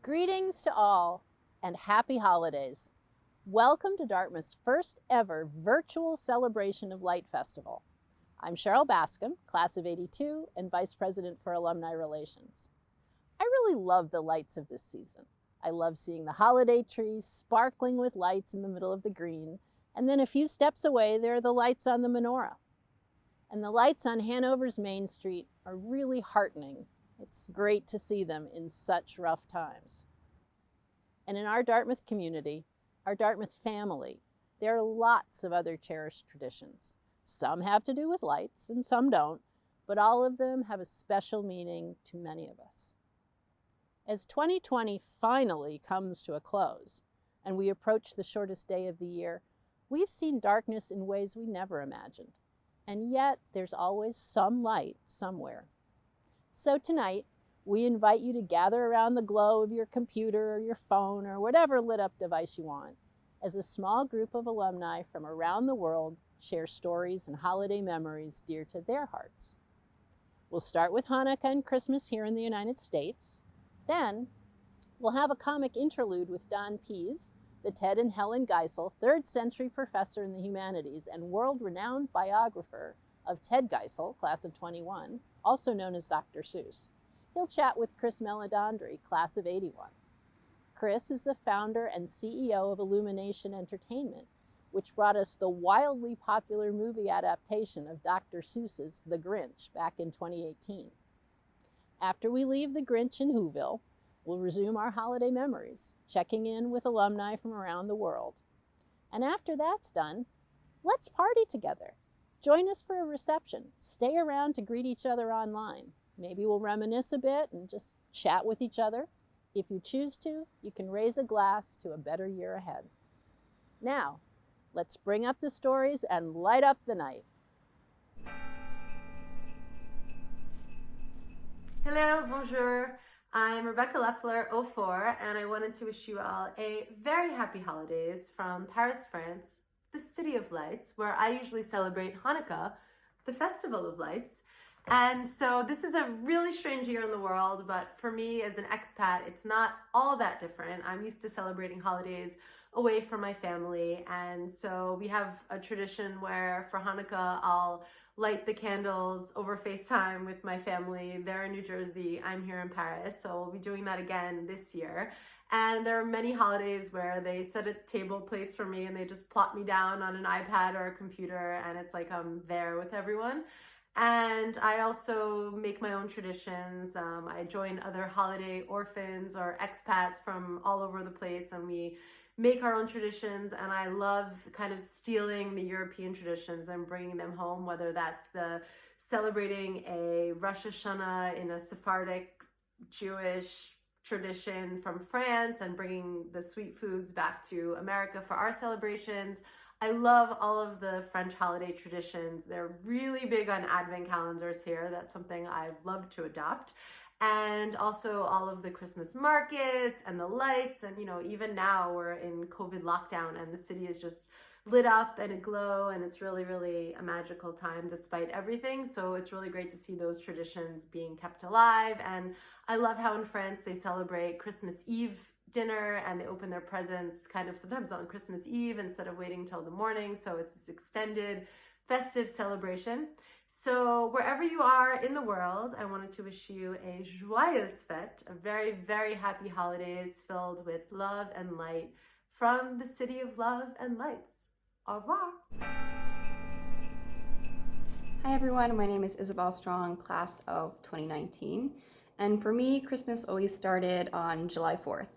Greetings to all and happy holidays. Welcome to Dartmouth's first ever virtual celebration of Light Festival. I'm Cheryl Bascom, class of '82 and Vice President for Alumni Relations. I really love the lights of this season. I love seeing the holiday trees sparkling with lights in the middle of the green, and then a few steps away there are the lights on the menorah. And the lights on Hanover's Main Street are really heartening. It's great to see them in such rough times. And in our Dartmouth community, our Dartmouth family, there are lots of other cherished traditions. Some have to do with lights and some don't, but all of them have a special meaning to many of us. As 2020 finally comes to a close and we approach the shortest day of the year, we've seen darkness in ways we never imagined. And yet there's always some light somewhere. So tonight, we invite you to gather around the glow of your computer or your phone or whatever lit up device you want, as a small group of alumni from around the world share stories and holiday memories dear to their hearts. We'll start with Hanukkah and Christmas here in the United States. Then we'll have a comic interlude with Don Pease, the Ted and Helen Geisel 3rd century professor in the humanities and world-renowned biographer of Ted Geisel, class of 21, also known as Dr. Seuss. He'll chat with Chris Meledandri, class of '81. Chris is the founder and CEO of Illumination Entertainment, which brought us the wildly popular movie adaptation of Dr. Seuss's The Grinch back in 2018. After we leave The Grinch in Whoville, we'll resume our holiday memories, checking in with alumni from around the world. And after that's done, let's party together. Join us for a reception. Stay around to greet each other online. Maybe we'll reminisce a bit and just chat with each other. If you choose to, you can raise a glass to a better year ahead. Now, let's bring up the stories and light up the night. Hello, bonjour. I'm Rebecca Leffler, 04, and I wanted to wish you all a very happy holidays from Paris, France, the City of Lights, where I usually celebrate Hanukkah, the Festival of Lights. And so this is a really strange year in the world, but for me as an expat, it's not all that different. I'm used to celebrating holidays away from my family. And so we have a tradition where for Hanukkah, I'll light the candles over FaceTime with my family. They're in New Jersey, I'm here in Paris. So we'll be doing that again this year. And there are many holidays where they set a table place for me and they just plop me down on an iPad or a computer and it's like I'm there with everyone. And I also make my own traditions. I join other holiday orphans or expats from all over the place and we make our own traditions, and I love kind of stealing the European traditions and bringing them home, whether that's the celebrating a Rosh Hashanah in a Sephardic Jewish tradition from France and bringing the sweet foods back to America for our celebrations. I love all of the French holiday traditions. They're really big on advent calendars here. That's something I've loved to adopt. And also all of the Christmas markets and the lights. And, even now we're in COVID lockdown and the city is just lit up and aglow, and it's really, really a magical time despite everything. So it's really great to see those traditions being kept alive. And I love how in France they celebrate Christmas Eve dinner and they open their presents kind of sometimes on Christmas Eve instead of waiting till the morning. So it's this extended festive celebration. So wherever you are in the world, I wanted to wish you a joyeuse fête, a very, very happy holidays filled with love and light from the City of Love and Lights. Au revoir. Hi everyone, my name is Isabel Strong, class of 2019. And for me, Christmas always started on July 4th.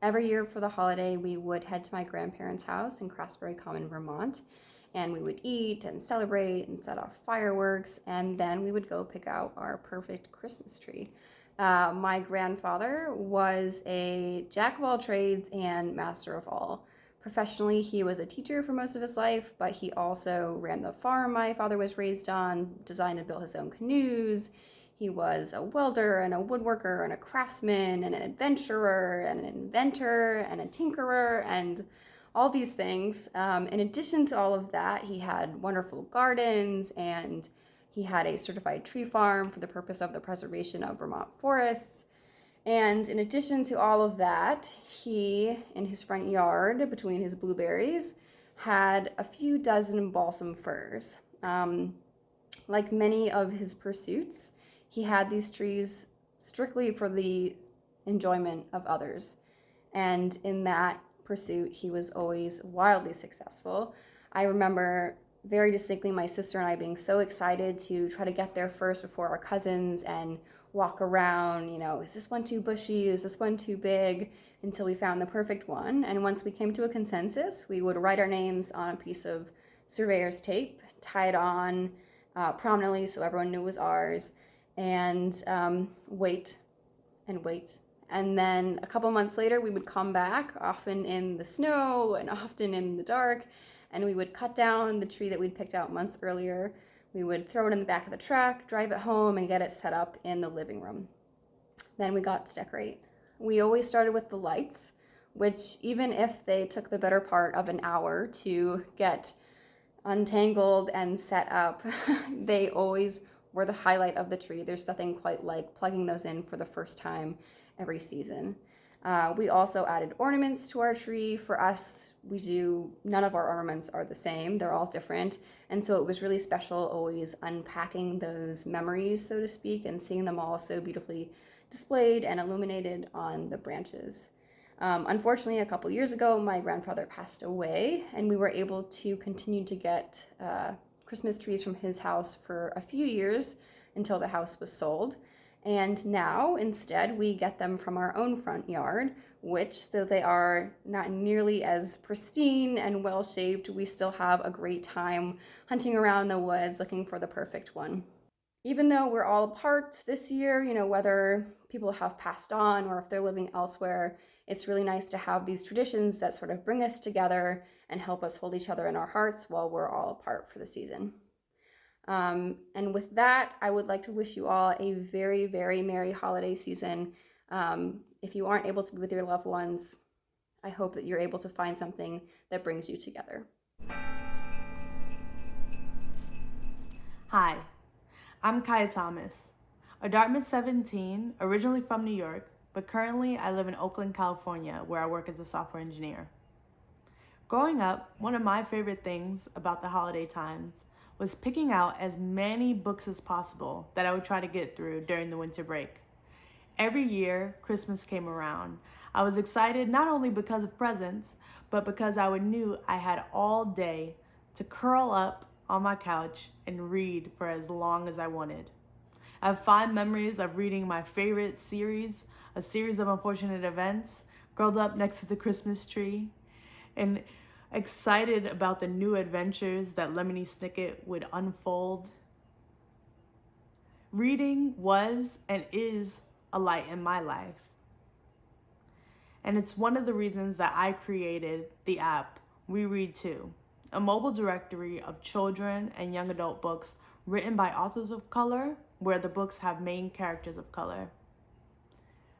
Every year for the holiday, we would head to my grandparents' house in Craftsbury Common, Vermont, and we would eat and celebrate and set off fireworks, and then we would go pick out our perfect Christmas tree. My grandfather was a jack of all trades and master of all. Professionally, he was a teacher for most of his life, but he also ran the farm my father was raised on, designed and built his own canoes. He was a welder and a woodworker and a craftsman and an adventurer and an inventor and a tinkerer and all these things. In addition to all of that, he had wonderful gardens and he had a certified tree farm for the purpose of the preservation of Vermont forests. And in addition to all of that, he, in his front yard, between his blueberries, had a few dozen balsam firs. Like many of his pursuits, he had these trees strictly for the enjoyment of others. And in that pursuit, he was always wildly successful. I remember very distinctly my sister and I being so excited to try to get there first before our cousins and walk around, is this one too bushy? Is this one too big? Until we found the perfect one. And once we came to a consensus, we would write our names on a piece of surveyor's tape, tie it on prominently so everyone knew it was ours, and wait and wait. And then a couple months later, we would come back, often in the snow and often in the dark, and we would cut down the tree that we'd picked out months earlier. We would throw it in the back of the truck, drive it home, and get it set up in the living room. Then we got to decorate. We always started with the lights, which even if they took the better part of an hour to get untangled and set up, they always were the highlight of the tree. There's nothing quite like plugging those in for the first time every season. We also added ornaments to our tree. For us, none of our ornaments are the same. They're all different. And so it was really special always unpacking those memories, so to speak, and seeing them all so beautifully displayed and illuminated on the branches. Unfortunately, a couple years ago, my grandfather passed away, and we were able to continue to get Christmas trees from his house for a few years until the house was sold. And now, instead, we get them from our own front yard, which, though they are not nearly as pristine and well-shaped, we still have a great time hunting around the woods looking for the perfect one. Even though we're all apart this year, whether people have passed on or if they're living elsewhere, it's really nice to have these traditions that sort of bring us together and help us hold each other in our hearts while we're all apart for the season. And with that, I would like to wish you all a very, very merry holiday season. If you aren't able to be with your loved ones, I hope that you're able to find something that brings you together. Hi, I'm Kaya Thomas, a Dartmouth 17, originally from New York, but currently I live in Oakland, California, where I work as a software engineer. Growing up, one of my favorite things about the holiday times was picking out as many books as possible that I would try to get through during the winter break. Every year, Christmas came around. I was excited not only because of presents, but because I knew I had all day to curl up on my couch and read for as long as I wanted. I have fond memories of reading my favorite series, A Series of Unfortunate Events, curled up next to the Christmas tree, and excited about the new adventures that Lemony Snicket would unfold. Reading was and is a light in my life. And it's one of the reasons that I created the app We Read Too, a mobile directory of children and young adult books written by authors of color, where the books have main characters of color.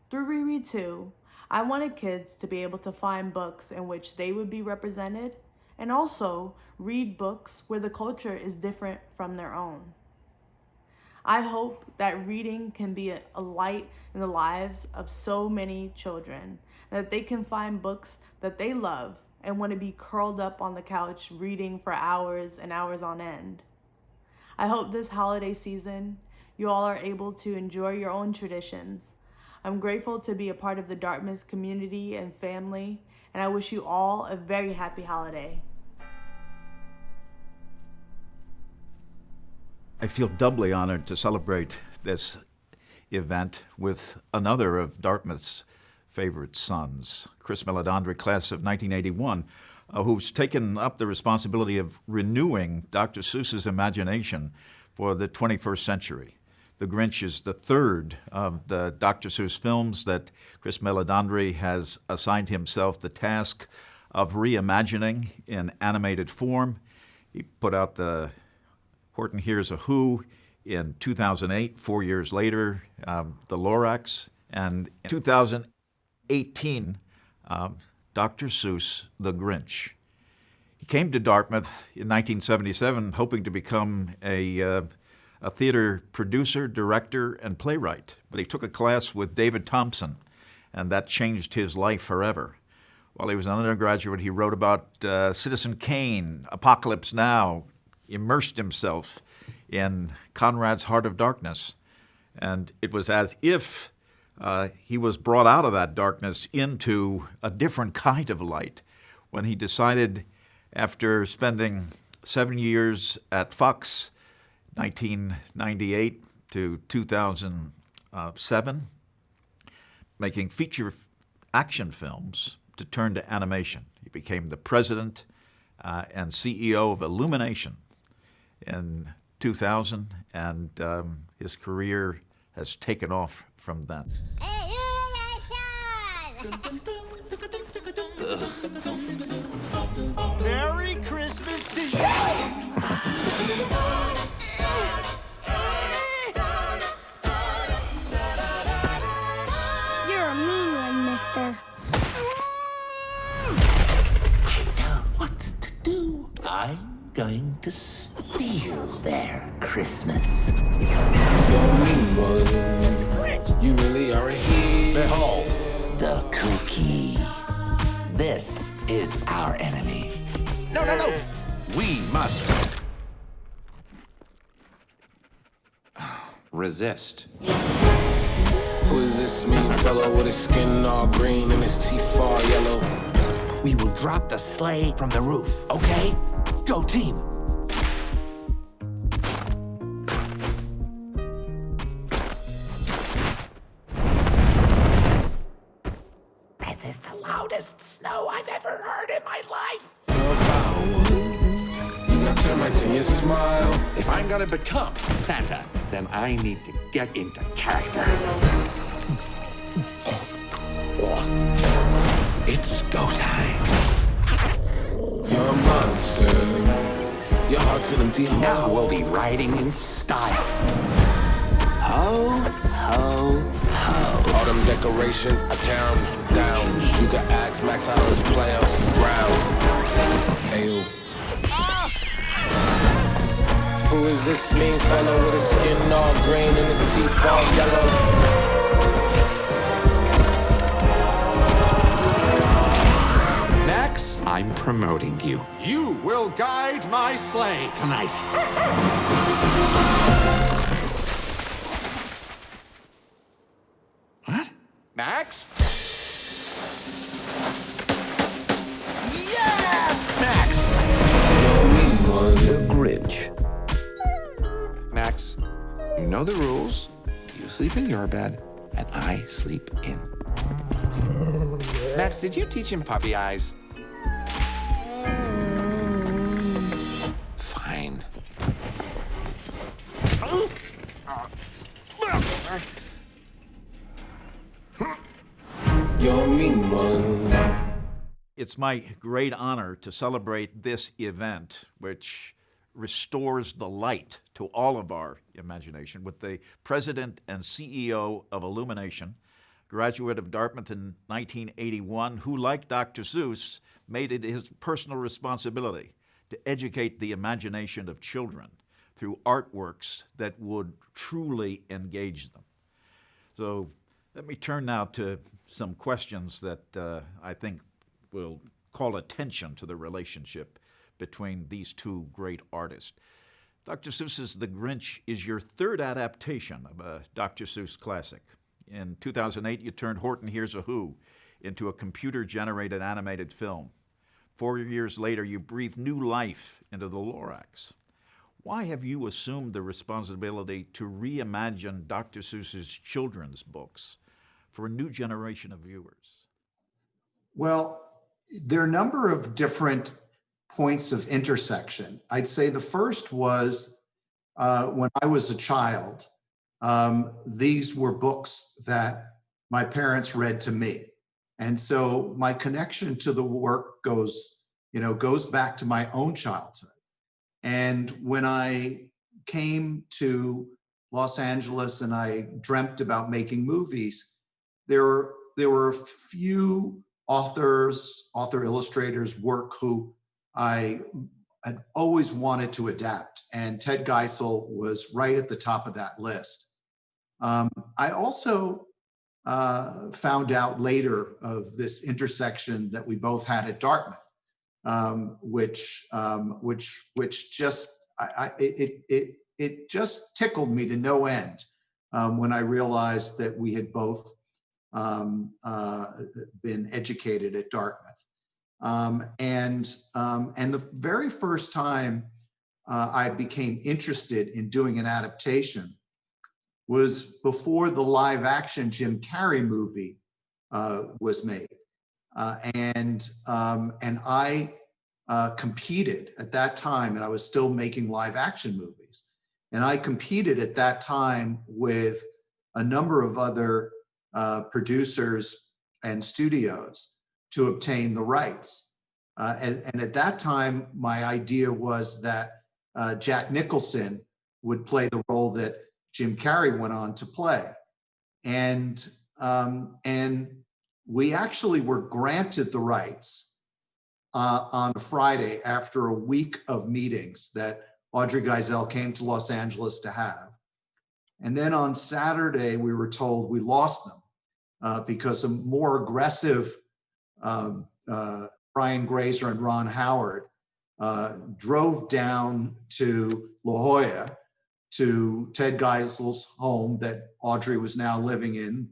Through We Read Too, I wanted kids to be able to find books in which they would be represented and also read books where the culture is different from their own. I hope that reading can be a light in the lives of so many children, that they can find books that they love and want to be curled up on the couch reading for hours and hours on end. I hope this holiday season you all are able to enjoy your own traditions. I'm grateful to be a part of the Dartmouth community and family, and I wish you all a very happy holiday. I feel doubly honored to celebrate this event with another of Dartmouth's favorite sons, Chris Meledandri, class of 1981, who's taken up the responsibility of renewing Dr. Seuss's imagination for the 21st century. The Grinch is the third of the Dr. Seuss films that Chris Meledandri has assigned himself the task of reimagining in animated form. He put out the Horton Hears a Who in 2008, 4 years later, the Lorax, and in 2018, Dr. Seuss, The Grinch. He came to Dartmouth in 1977 hoping to become a a theater producer, director, and playwright. But he took a class with David Thompson, and that changed his life forever. While he was an undergraduate, he wrote about Citizen Kane, Apocalypse Now, immersed himself in Conrad's Heart of Darkness. And it was as if he was brought out of that darkness into a different kind of light when he decided, after spending 7 years at Fox, 1998 to 2007, making feature action films, to turn to animation. He became the president and CEO of Illumination in 2000, and his career has taken off from then. Merry Christmas to you! You're a mean one, mister. I know what to do. I'm going to steal their Christmas. You're mean one. Mr. Grinch. You really are a he. Behold, the cookie. This is our enemy. No, no, no. We must resist. Who is this mean fellow with his skin all green and his teeth all yellow? We will drop the sleigh from the roof, okay? Go team. This is the loudest snow I've ever heard in my life. You're a wild one. You got termites in your smile. If I'm gonna become Santa, then I need to get into character. It's go time. You're a monster. Your heart's an empty hole. Now we'll be riding in style. Ho, ho, ho. All them decorations, I tear them down. You can ask Max how to play them round. Ayo. Who is this mean fellow with his skin all green and his teeth all yellow? Max, I'm promoting you. You will guide my sleigh tonight. What? Max? Yes, Max! You're a mean one. The Grinch. Max, you know the rules. You sleep in your bed, and I sleep in. Max, did you teach him puppy eyes? Fine. You're a mean one. It's my great honor to celebrate this event, which restores the light to all of our imagination, with the president and CEO of Illumination, graduate of Dartmouth in 1981, who, like Dr. Seuss, made it his personal responsibility to educate the imagination of children through artworks that would truly engage them. So let me turn now to some questions that I think will call attention to the relationship between these two great artists. Dr. Seuss's The Grinch is your third adaptation of a Dr. Seuss classic. In 2008, you turned Horton Hears a Who into a computer-generated animated film. 4 years later, you breathed new life into the Lorax. Why have you assumed the responsibility to reimagine Dr. Seuss's children's books for a new generation of viewers? Well, there are a number of different points of intersection. I'd say the first was when I was a child. These were books that my parents read to me. And so my connection to the work goes back to my own childhood. And when I came to Los Angeles and I dreamt about making movies, there were a few author illustrators work who I had always wanted to adapt, and Ted Geisel was right at the top of that list. I also found out later of this intersection that we both had at Dartmouth, which just it just tickled me to no end when I realized that we had both been educated at Dartmouth. And the very first time I became interested in doing an adaptation was before the live action Jim Carrey movie was made. And I competed at that time, and I was still making live action movies. And I competed at that time with a number of other producers and studios to obtain the rights. And at that time, my idea was that Jack Nicholson would play the role that Jim Carrey went on to play. And we actually were granted the rights on a Friday after a week of meetings that Audrey Geisel came to Los Angeles to have. And then on Saturday, we were told we lost them because a more aggressive Brian Grazer and Ron Howard drove down to La Jolla to Ted Geisel's home that Audrey was now living in,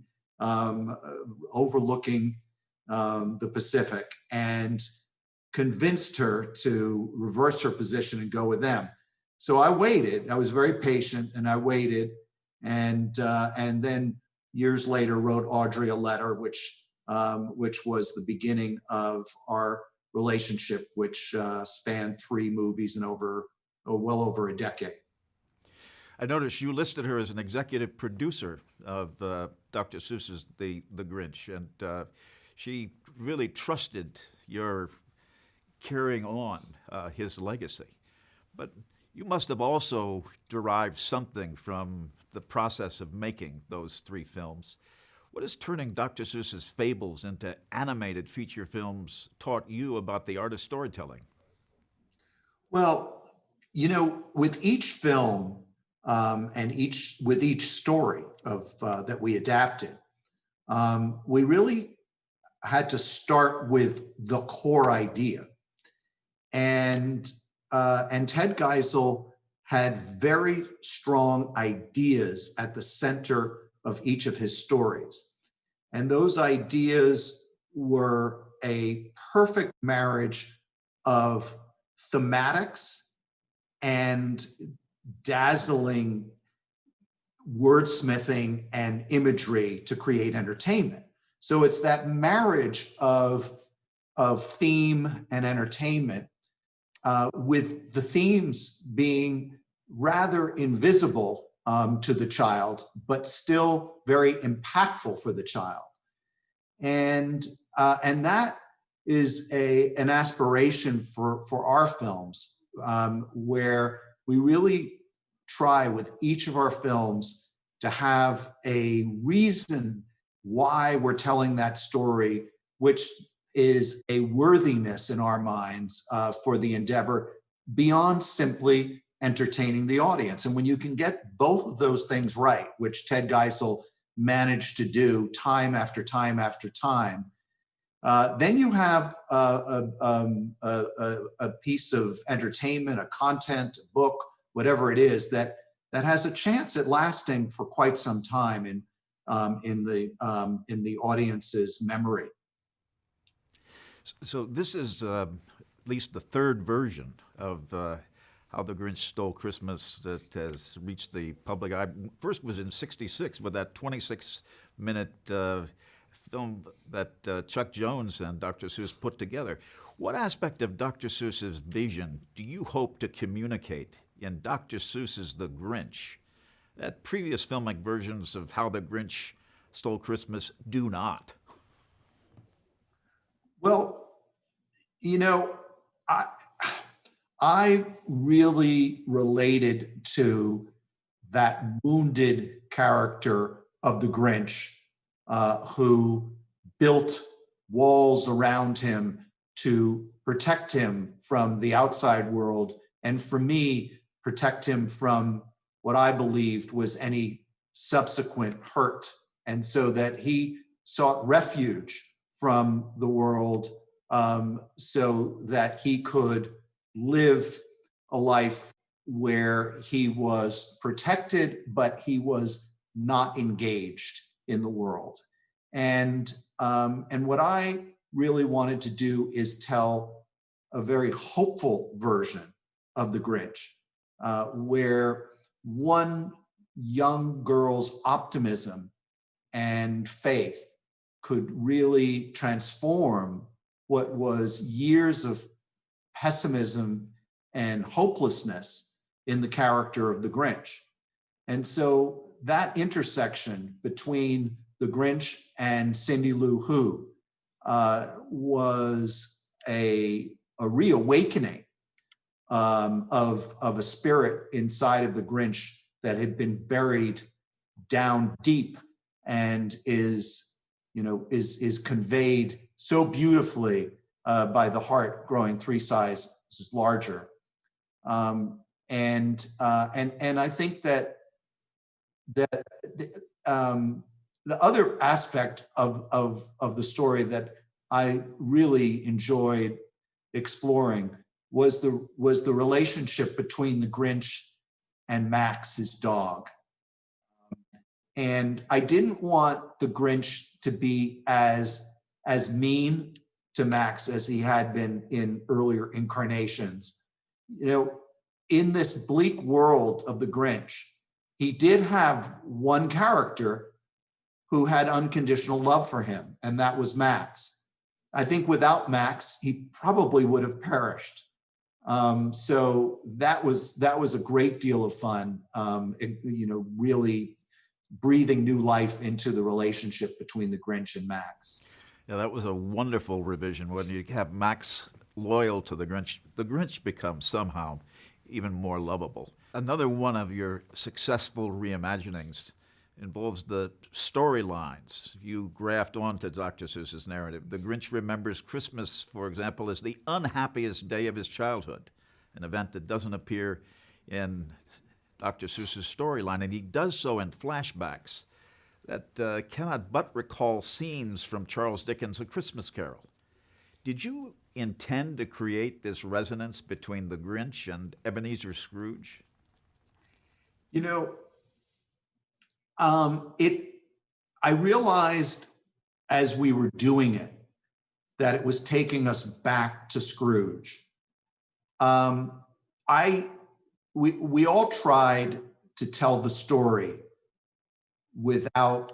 overlooking the Pacific, and convinced her to reverse her position and go with them. So I waited. I was very patient, and I waited, and then years later wrote Audrey a letter, which was the beginning of our relationship, which spanned 3 movies and well over a decade. I noticed you listed her as an executive producer of Dr. Seuss's The Grinch, and she really trusted your carrying on his legacy. But you must have also derived something from the process of making those 3 films. What has turning Dr. Seuss's fables into animated feature films taught you about the art of storytelling? Well, with each film and with each story that we adapted, we really had to start with the core idea. And Ted Geisel had very strong ideas at the center of each of his stories. And those ideas were a perfect marriage of thematics and dazzling wordsmithing and imagery to create entertainment. So it's that marriage of theme and entertainment, with the themes being rather invisible to the child, but still very impactful for the child. And that is an aspiration for our films, where we really try with each of our films to have a reason why we're telling that story, which is a worthiness in our minds for the endeavor beyond simply entertaining the audience. And when you can get both of those things right, which Ted Geisel managed to do time after time after time, then you have a piece of entertainment, a content, a book, whatever it is, that has a chance at lasting for quite some time in the audience's memory. So this is at least the 3rd version of How the Grinch Stole Christmas that has reached the public eye. First was in '66 with that 26-minute film that Chuck Jones and Dr. Seuss put together. What aspect of Dr. Seuss's vision do you hope to communicate in Dr. Seuss's The Grinch that previous filmic versions of How the Grinch Stole Christmas do not? Well, I really related to that wounded character of the Grinch, who built walls around him to protect him from the outside world, and for me, protect him from what I believed was any subsequent hurt. And so that he sought refuge from the world, so that he could live a life where he was protected, but he was not engaged in the world. And what I really wanted to do is tell a very hopeful version of the Grinch, where one young girl's optimism and faith could really transform what was years of pessimism and hopelessness in the character of the Grinch. And so that intersection between the Grinch and Cindy Lou Who was a reawakening of a spirit inside of the Grinch that had been buried down deep, and is conveyed so beautifully by the heart growing 3 sizes larger. And I think that the other aspect of the story that I really enjoyed exploring was the relationship between the Grinch and Max, his dog. And I didn't want the Grinch to be as mean to Max as he had been in earlier incarnations. In this bleak world of the Grinch, he did have one character who had unconditional love for him, and that was Max. I think without Max, he probably would have perished. So that was a great deal of fun, really breathing new life into the relationship between the Grinch and Max. Yeah, that was a wonderful revision. When you have Max loyal to the Grinch becomes somehow even more lovable. Another one of your successful reimaginings involves the storylines you graft onto Dr. Seuss's narrative. The Grinch remembers Christmas, for example, as the unhappiest day of his childhood, an event that doesn't appear in Dr. Seuss's storyline, and he does so in flashbacks that cannot but recall scenes from Charles Dickens' A Christmas Carol. Did you intend to create this resonance between the Grinch and Ebenezer Scrooge? I realized as we were doing it that it was taking us back to Scrooge. We all tried to tell the story without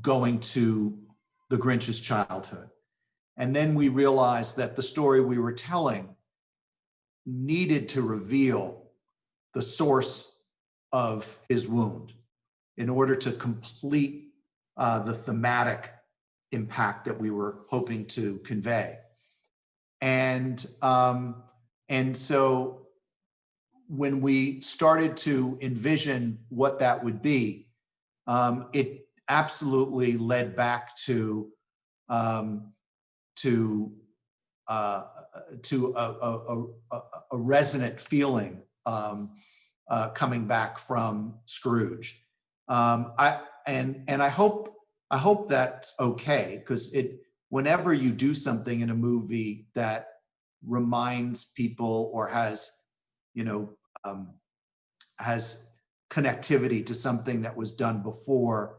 going to the Grinch's childhood. And then we realized that the story we were telling needed to reveal the source of his wound in order to complete the thematic impact that we were hoping to convey. And so when we started to envision what that would be, it absolutely led back to a resonant feeling coming back from Scrooge. I hope that's okay, because whenever you do something in a movie that reminds people or has connectivity to something that was done before,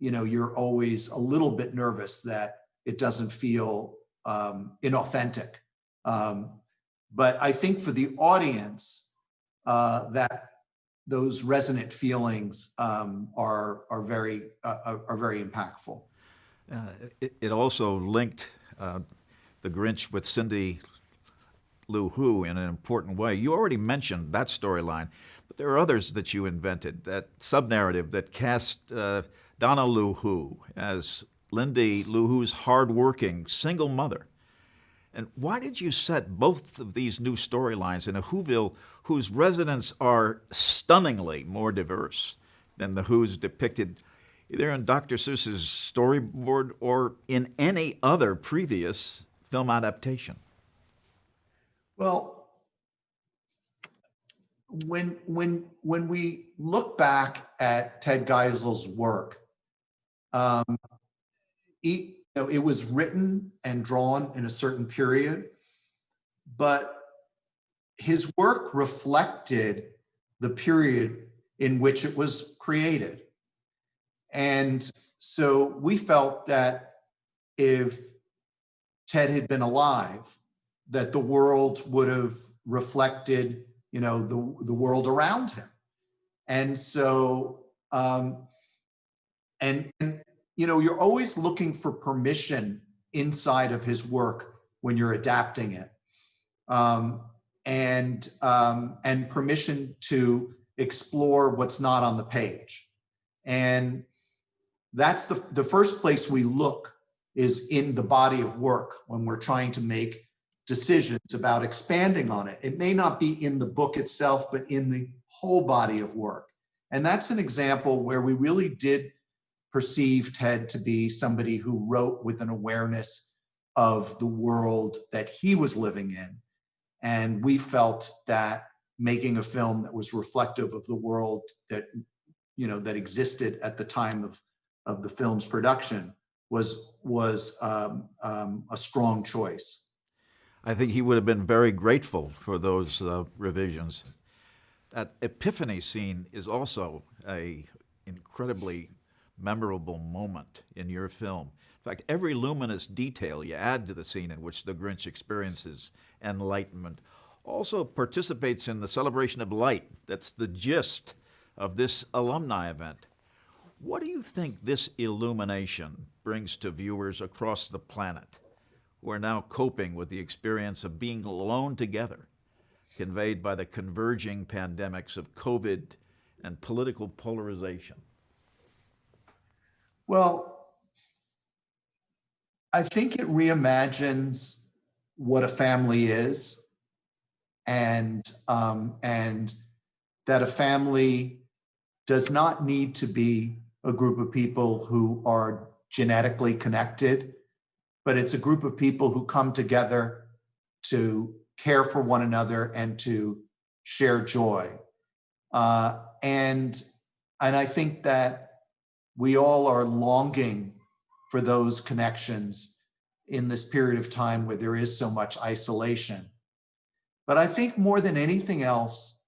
you're always a little bit nervous that it doesn't feel inauthentic. But I think for the audience, that those resonant feelings are very impactful. It also linked the Grinch with Cindy Lou Who in an important way. You already mentioned that storyline, but there are others that you invented, that sub-narrative that cast Donna Lou Who as Lindy Lou Who's hard-working single mother. And why did you set both of these new storylines in a Whoville whose residents are stunningly more diverse than the Who's depicted either in Dr. Seuss's storyboard or in any other previous film adaptation? Well, when we look back at Ted Geisel's work, it was written and drawn in a certain period, but his work reflected the period in which it was created. And so we felt that if Ted had been alive, that the world would have reflected, the world around him. And so, you're always looking for permission inside of his work when you're adapting it, and permission to explore what's not on the page. And that's the first place we look, is in the body of work when we're trying to make decisions about expanding on it. It may not be in the book itself, but in the whole body of work. And that's an example where we really did perceive Ted to be somebody who wrote with an awareness of the world that he was living in. And we felt that making a film that was reflective of the world that, that existed at the time of the film's production was a strong choice. I think he would have been very grateful for those revisions. That epiphany scene is also a incredibly memorable moment in your film. In fact, every luminous detail you add to the scene in which the Grinch experiences enlightenment also participates in the celebration of light. That's the gist of this alumni event. What do you think this illumination brings to viewers across the planet who are now coping with the experience of being alone together, conveyed by the converging pandemics of COVID and political polarization? Well, I think it reimagines what a family is, and that a family does not need to be a group of people who are genetically connected, but it's a group of people who come together to care for one another and to share joy. And I think that we all are longing for those connections in this period of time where there is so much isolation. But I think more than anything else,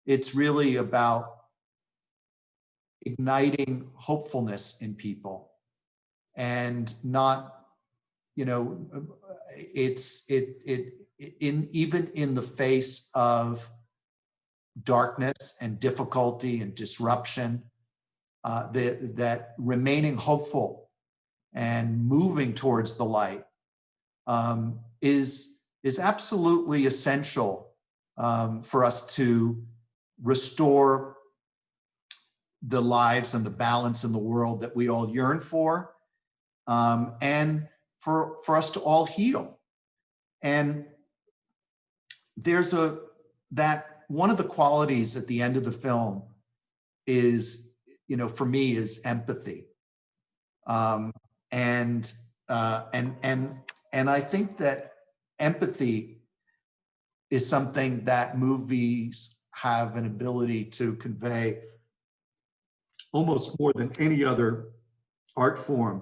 it's really about igniting hopefulness in people, and not, even in the face of darkness and difficulty and disruption, that remaining hopeful and moving towards the light is absolutely essential for us to restore the lives and the balance in the world that we all yearn for, and for us to all heal. And there's that one of the qualities at the end of the film is, for me, is empathy. And I think that empathy is something that movies have an ability to convey almost more than any other art form,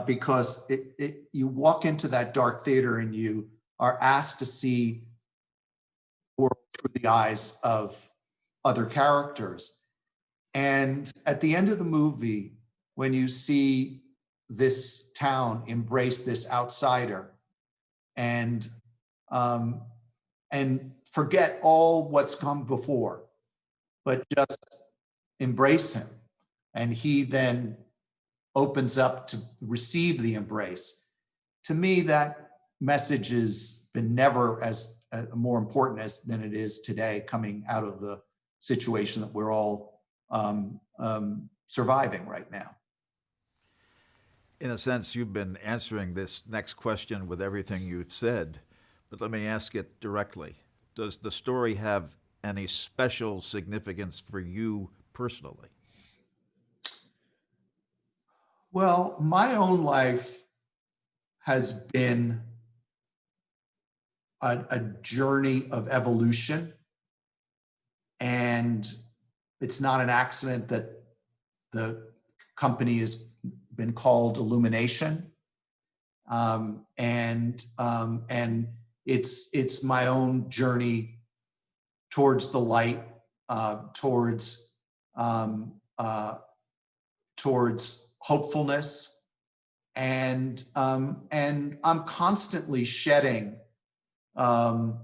because you walk into that dark theater and you are asked to see the world through the eyes of other characters. And at the end of the movie, when you see this town embrace this outsider and forget all what's come before, but just embrace him, and he then opens up to receive the embrace. To me, that message has been never as more important than it is today, coming out of the situation that we're all surviving right now. In a sense, you've been answering this next question with everything you've said, but let me ask it directly. Does the story have any special significance for you personally? Well, my own life has been a journey of evolution. And it's not an accident that the company has been called Illumination. And it's my own journey towards the light, towards hopefulness, and I'm constantly shedding the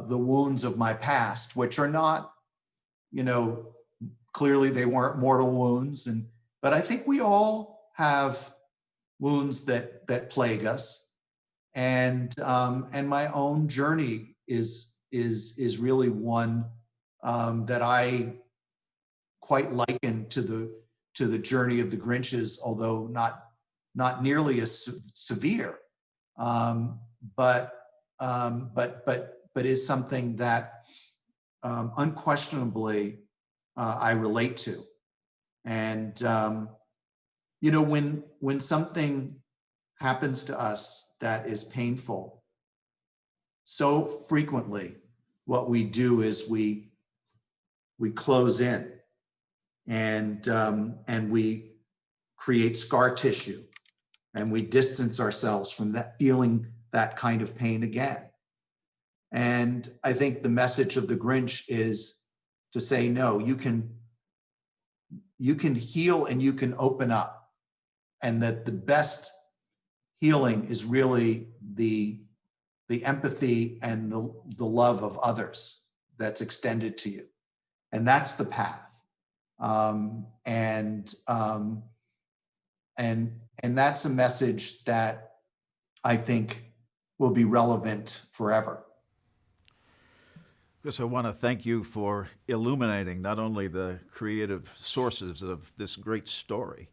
wounds of my past, which are not, clearly they weren't mortal wounds, but I think we all have wounds that plague us, and my own journey is really one that I quite liken to the journey of the Grinches, although not nearly as severe, but is something that unquestionably I relate to. And when something happens to us that is painful, so frequently what we do is we close in and we create scar tissue, and we distance ourselves from that, feeling that kind of pain again. And I think the message of the Grinch is to say, no, you can heal and you can open up, and that the best healing is really the empathy and the love of others that's extended to you. And that's the path. And that's a message that I think will be relevant forever. Chris, I want to thank you for illuminating not only the creative sources of this great story,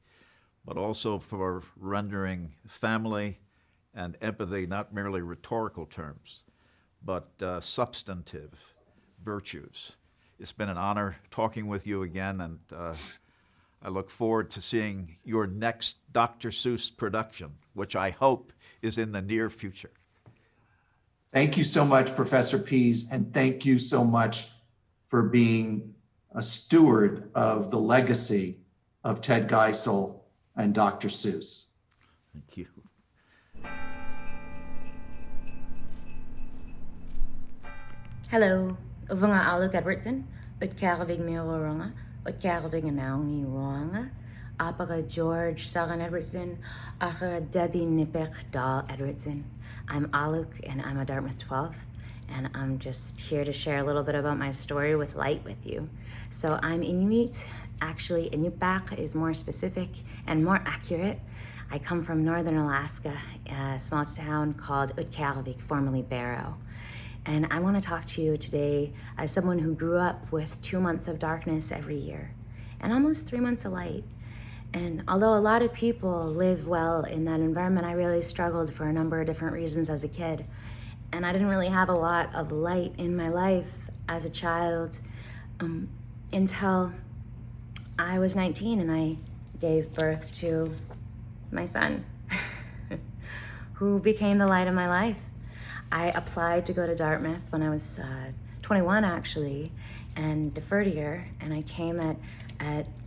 but also for rendering family and empathy not merely rhetorical terms, but substantive virtues. It's been an honor talking with you again, and I look forward to seeing your next Dr. Seuss production, which I hope is in the near future. Thank you so much, Professor Pease, and thank you so much for being a steward of the legacy of Ted Geisel and Dr. Seuss. Thank you. Hello, Uvanga Aluk Edwardson, Utkaravig Miroranga, Utkaravig Anaungi Roanga, Apaga George Sagan Edwardson, Aka Debbie Nipek Dahl Edwardson. I'm Aluk and I'm a Dartmouth 12th, and I'm just here to share a little bit about my story with light with you. So I'm Inuit. Actually, Inupiaq is more specific and more accurate. I come from northern Alaska, a small town called Utkaravik, formerly Barrow. And I want to talk to you today as someone who grew up with 2 months of darkness every year and almost 3 months of light. And although a lot of people live well in that environment, I really struggled for a number of different reasons as a kid. And I didn't really have a lot of light in my life as a child until I was 19 and I gave birth to my son, who became the light of my life. I applied to go to Dartmouth when I was 21 actually, and deferred a year, and I came at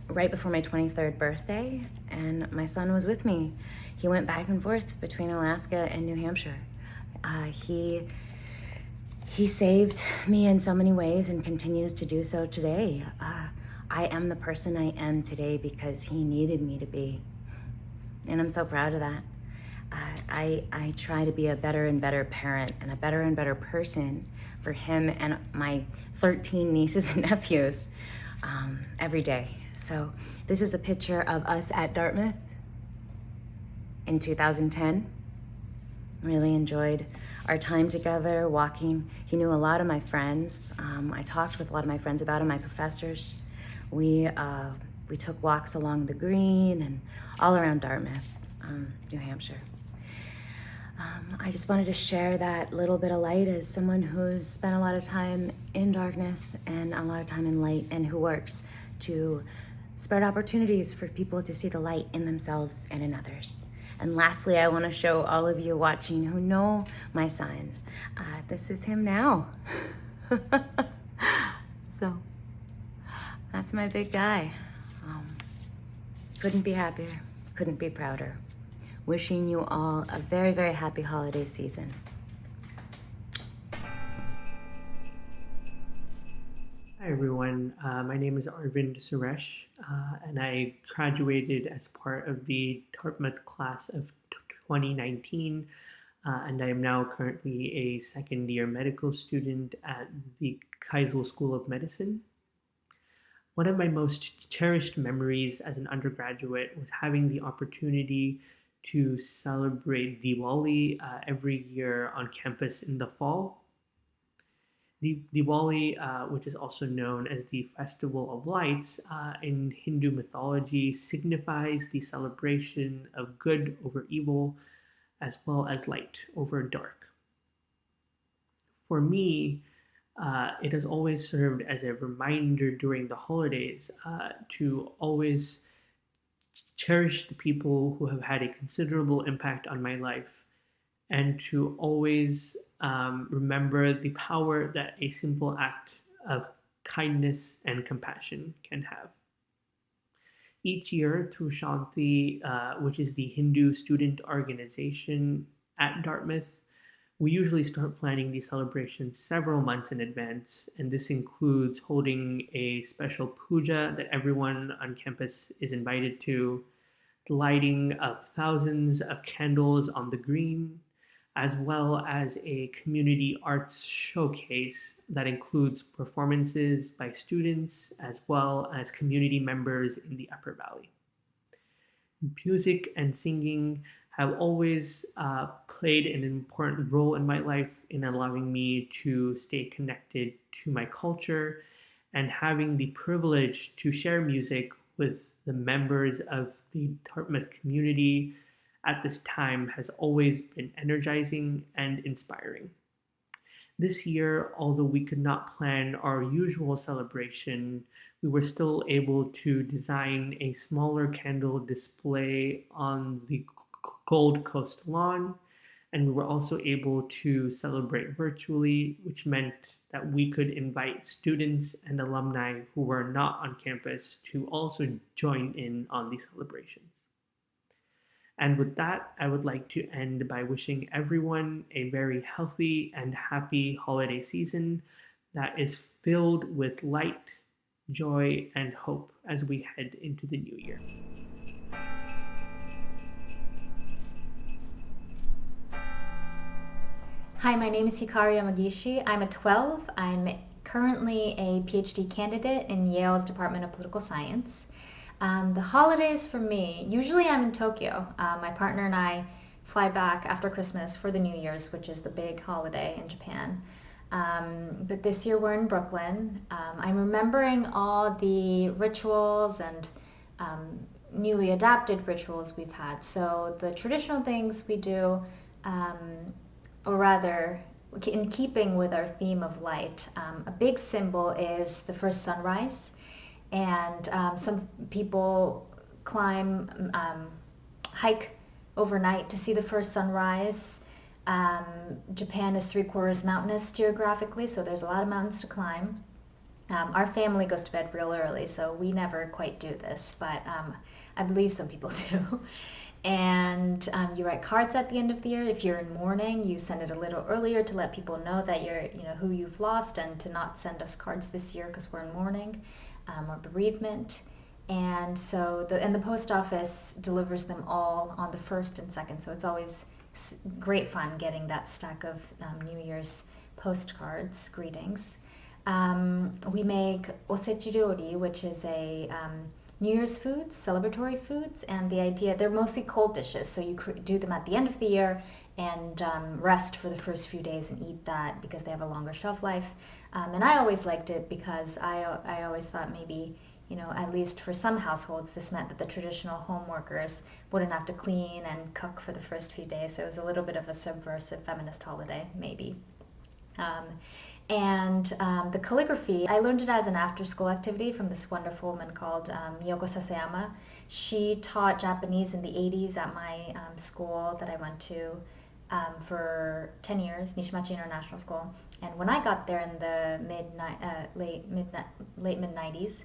right before my 23rd birthday, and my son was with me. He went back and forth between Alaska and New Hampshire. He saved me in so many ways and continues to do so today. I am the person I am today because he needed me to be, and I'm so proud of that. I try to be a better and better parent and a better and better person for him and my 13 nieces and nephews every day. So this is a picture of us at Dartmouth in 2010. Really enjoyed our time together walking. He knew a lot of my friends. I talked with a lot of my friends about him, my professors. We took walks along the green and all around Dartmouth, New Hampshire. I just wanted to share that little bit of light as someone who's spent a lot of time in darkness and a lot of time in light, and who works to spread opportunities for people to see the light in themselves and in others. And lastly, I want to show all of you watching who know my son. This is him now. So that's my big guy. Couldn't be happier, couldn't be prouder. Wishing you all a very, very happy holiday season. Hi everyone, my name is Arvind Suresh, and I graduated as part of the Dartmouth class of 2019, and I am now currently a second-year medical student at the Keisel School of Medicine. One of my most cherished memories as an undergraduate was having the opportunity to celebrate Diwali every year on campus in the fall. Diwali, which is also known as the Festival of Lights, in Hindu mythology signifies the celebration of good over evil, as well as light over dark. For me, it has always served as a reminder during the holidays to always cherish the people who have had a considerable impact on my life, and to always remember the power that a simple act of kindness and compassion can have. Each year through Shanti, which is the Hindu student organization at Dartmouth, we usually start planning these celebrations several months in advance, and this includes holding a special puja that everyone on campus is invited to, the lighting of thousands of candles on the green, as well as a community arts showcase that includes performances by students as well as community members in the Upper Valley. Music and singing have always played an important role in my life in allowing me to stay connected to my culture, and having the privilege to share music with the members of the Dartmouth community at this time has always been energizing and inspiring. This year, although we could not plan our usual celebration, we were still able to design a smaller candle display on the Gold Coast lawn, and we were also able to celebrate virtually, which meant that we could invite students and alumni who were not on campus to also join in on these celebrations. And with that, I would like to end by wishing everyone a very healthy and happy holiday season that is filled with light, joy, and hope as we head into the new year. Hi, my name is Hikari Yamagishi. I'm a 12. I'm currently a PhD candidate in Yale's Department of Political Science. The holidays for me, usually I'm in Tokyo. My partner and I fly back after Christmas for the New Year's, which is the big holiday in Japan. But this year we're in Brooklyn. I'm remembering all the rituals and newly adapted rituals we've had. So the traditional things we do, or rather, in keeping with our theme of light, a big symbol is the first sunrise. And some people hike overnight to see the first sunrise. Japan is 3/4 mountainous geographically, so there's a lot of mountains to climb. Our family goes to bed real early, so we never quite do this, but I believe some people do. And you write cards at the end of the year. If you're in mourning, you send it a little earlier to let people know that you're, who you've lost, and to not send us cards this year because we're in mourning or bereavement. And so the post office delivers them all on the 1st and 2nd. So it's always great fun getting that stack of New Year's postcards, greetings. We make osechi ryori, which is a New Year's foods, celebratory foods, and the idea, they're mostly cold dishes, so you do them at the end of the year and rest for the first few days and eat that because they have a longer shelf life. And I always liked it because I always thought maybe, at least for some households, this meant that the traditional home workers wouldn't have to clean and cook for the first few days, so it was a little bit of a subversive feminist holiday, maybe. And the calligraphy, I learned it as an after-school activity from this wonderful woman called Miyoko Sasayama. She taught Japanese in the 80s at my school that I went to for 10 years, Nishimachi International School. And when I got there in the late mid-90s,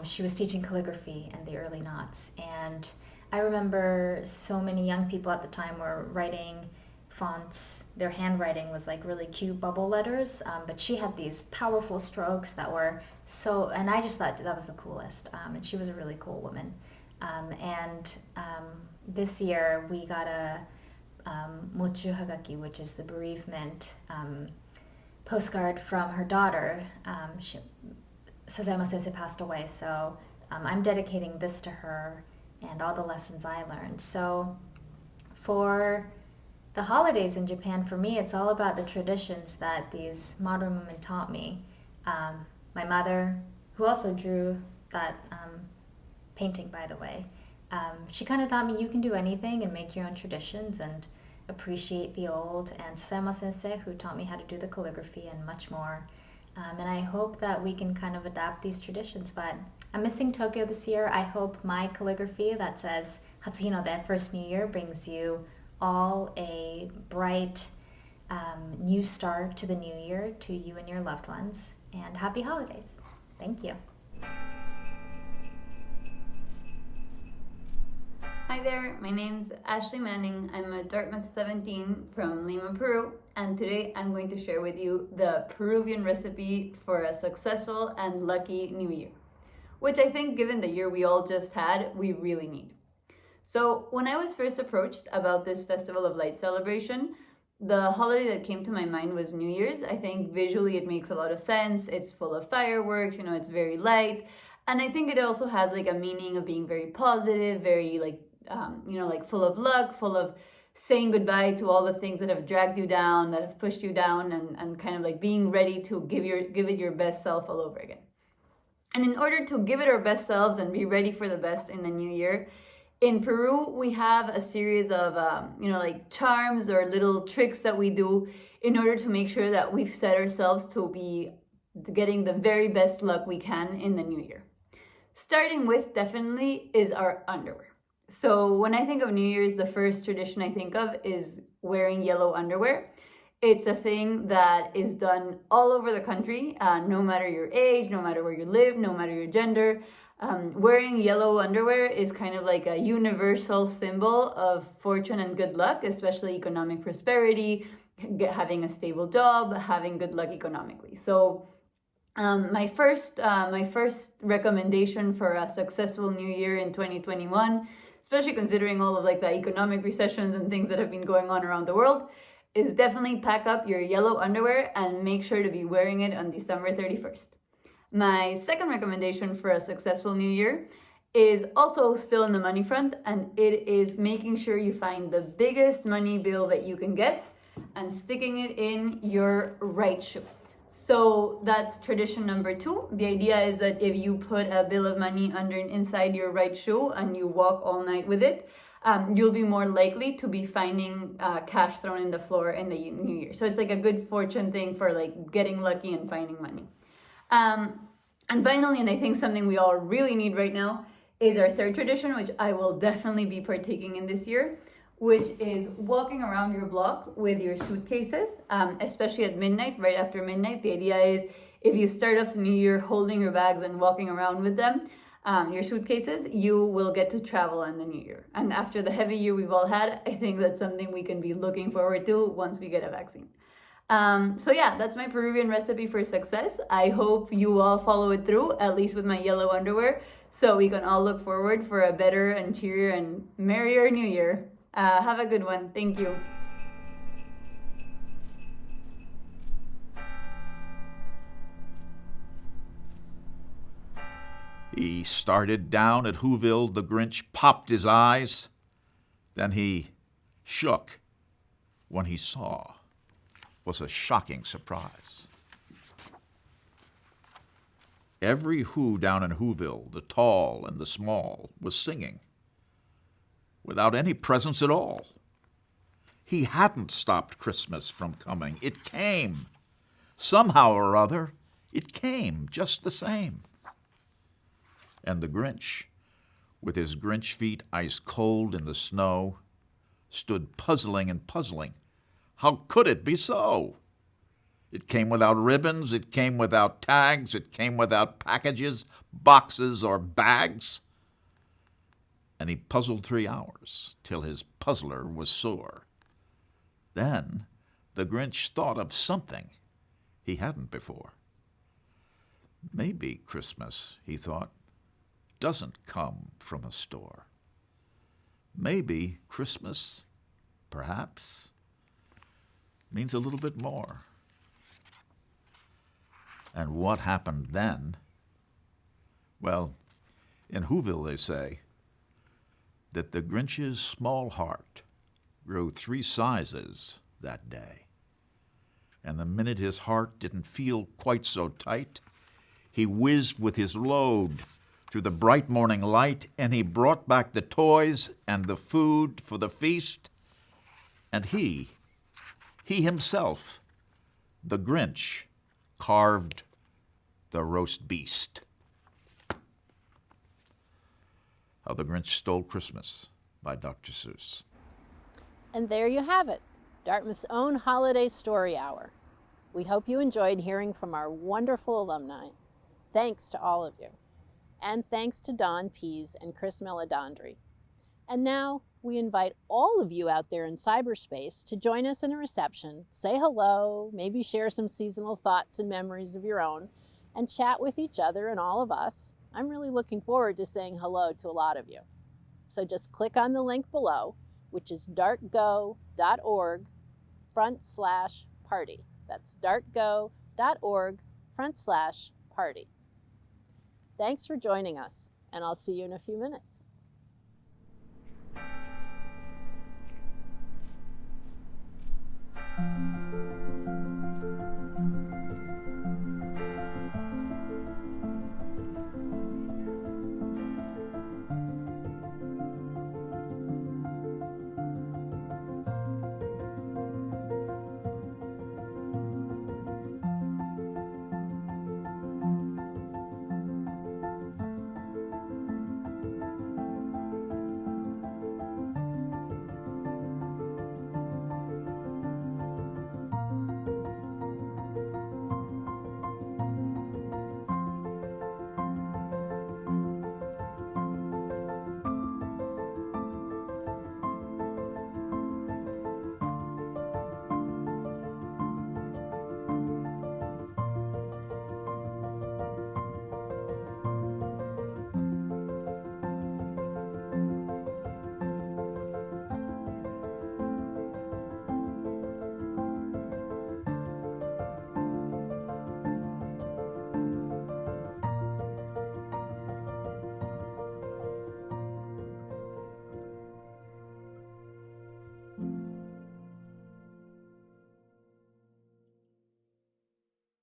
she was teaching calligraphy in the early noughts. And I remember so many young people at the time were writing fonts. Their handwriting was like really cute bubble letters, but she had these powerful strokes that were so, and I just thought that was the coolest. And she was a really cool woman. This year we got a Mochu Hagaki, which is the bereavement postcard from her daughter. Sasayama Sensei passed away, so I'm dedicating this to her and all the lessons I learned. So for the holidays in Japan, for me, it's all about the traditions that these modern women taught me. My mother, who also drew that painting, by the way, she kind of taught me you can do anything and make your own traditions and appreciate the old. And Sasayama Sensei, who taught me how to do the calligraphy and much more. And I hope that we can kind of adapt these traditions. But I'm missing Tokyo this year. I hope my calligraphy that says Hatsuhino, that first New Year, brings you all a bright new start to the new year, to you and your loved ones. And happy holidays. Thank you. Hi there, my name's Ashley Manning. I'm a Dartmouth 17 from Lima, Peru, and today I'm going to share with you the Peruvian recipe for a successful and lucky New Year, which I think, given the year we all just had, we really need. So when I was first approached about this Festival of Light celebration, the holiday that came to my mind was New Year's. I think visually it makes a lot of sense. It's full of fireworks, it's very light. And I think it also has like a meaning of being very positive, very like full of luck, full of saying goodbye to all the things that have dragged you down, that have pushed you down, and kind of like being ready to give it your best self all over again. And in order to give it our best selves and be ready for the best in the new year, in Peru, we have a series of, charms or little tricks that we do in order to make sure that we've set ourselves to be getting the very best luck we can in the new year. Starting with, definitely, is our underwear. So when I think of New Year's, the first tradition I think of is wearing yellow underwear. It's a thing that is done all over the country, no matter your age, no matter where you live, no matter your gender. Wearing yellow underwear is kind of like a universal symbol of fortune and good luck, especially economic prosperity, having a stable job, having good luck economically. So my first recommendation for a successful New Year in 2021, especially considering all of like the economic recessions and things that have been going on around the world, is definitely pack up your yellow underwear and make sure to be wearing it on December 31st. My second recommendation for a successful New Year is also still in the money front, and it is making sure you find the biggest money bill that you can get and sticking it in your right shoe. So that's tradition number 2. The idea is that if you put a bill of money inside your right shoe and you walk all night with it, you'll be more likely to be finding cash thrown in the floor in the new year. So it's like a good fortune thing for like getting lucky and finding money. And finally, and I think something we all really need right now, is our third tradition, which I will definitely be partaking in this year, which is walking around your block with your suitcases, especially at midnight, right after midnight. The idea is if you start off the new year holding your bags and walking around with them, your suitcases, you will get to travel in the new year. And after the heavy year we've all had, I think that's something we can be looking forward to once we get a vaccine. So yeah, that's my Peruvian recipe for success. I hope you all follow it through, at least with my yellow underwear, so we can all look forward for a better and cheerier and merrier new year. Have a good one. Thank you. He started down at Whoville. The Grinch popped his eyes. Then he shook when he saw was a shocking surprise. Every Who down in Whoville, the tall and the small, was singing without any presents at all. He hadn't stopped Christmas from coming. It came. Somehow or other, it came just the same. And the Grinch, with his Grinch feet ice cold in the snow, stood puzzling and puzzling. How could it be so? It came without ribbons, it came without tags, it came without packages, boxes, or bags. And he puzzled 3 hours, till his puzzler was sore. Then the Grinch thought of something he hadn't before. Maybe Christmas, he thought, doesn't come from a store. Maybe Christmas, perhaps, means a little bit more. And what happened then? Well, in Whoville they say that the Grinch's small heart grew 3 sizes that day. And the minute his heart didn't feel quite so tight, he whizzed with his load through the bright morning light, and he brought back the toys and the food for the feast. And he himself, the Grinch, carved the roast beast. How the Grinch Stole Christmas by Dr. Seuss. And there you have it, Dartmouth's own holiday story hour. We hope you enjoyed hearing from our wonderful alumni. Thanks to all of you. And thanks to Don Pease and Chris Meledandri. And now we invite all of you out there in cyberspace to join us in a reception, say hello, maybe share some seasonal thoughts and memories of your own, and chat with each other and all of us. I'm really looking forward to saying hello to a lot of you. So just click on the link below, which is dartgo.org/party. That's dartgo.org/party. Thanks for joining us, and I'll see you in a few minutes.